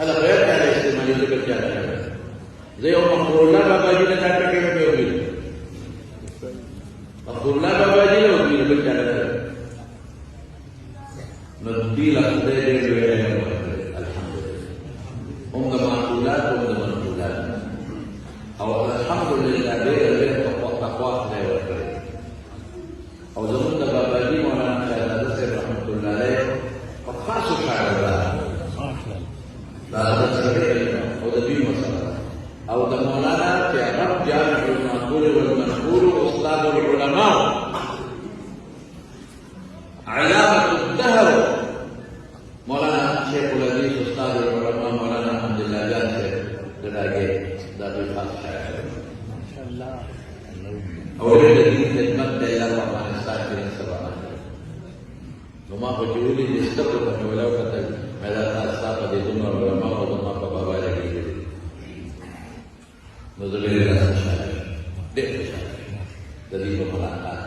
هذا غير على استعمال ذكر جاهل زي مقول لا بابا جينا تاكل كيف بيقول مقول لا بابا جينا وبيقول بالجاهل ندي لك الحمد لله هم معقولات وهم منقولات او الحمد لله ده تقوى لا يوفر او زمن بابا جي مولانا شاهد رحمه الله عليه فخاص شاعر أو دبي مسألة أو دمولانا كعرب جامع المنقول والمنقول أستاذ العلماء علامة الدهر مولانا شيخ الحديث أستاذ العلماء مولانا الحمد لله جالس لدرجة ذات الخاصة ما شاء الله أولاد الدين خدمت إلى أفغانستان في السبعة وما بجولي يستقبل ولو كتب ماذا تأسف دون العلماء وما بابا لكي نزل إلى الشارع ده الشارع الذي مخلقات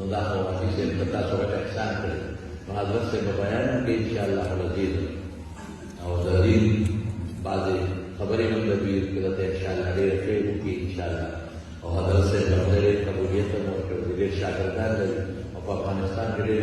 نضاف وفي سن بتاسو كإحسان مهذا سببان إن شاء الله العزيز أو ذلك بعض خبرين الكبير كذا إن شاء الله غير خير إن شاء الله وهذا سبب غير قبولية وغير شاكردان أفغانستان غير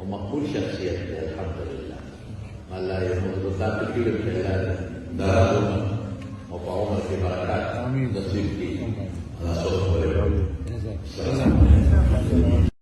ومقبول شخصية الحمد لله ما لا يموت بالذات كثير من خلال دارهم وقوم في بركات نصيب في على صوت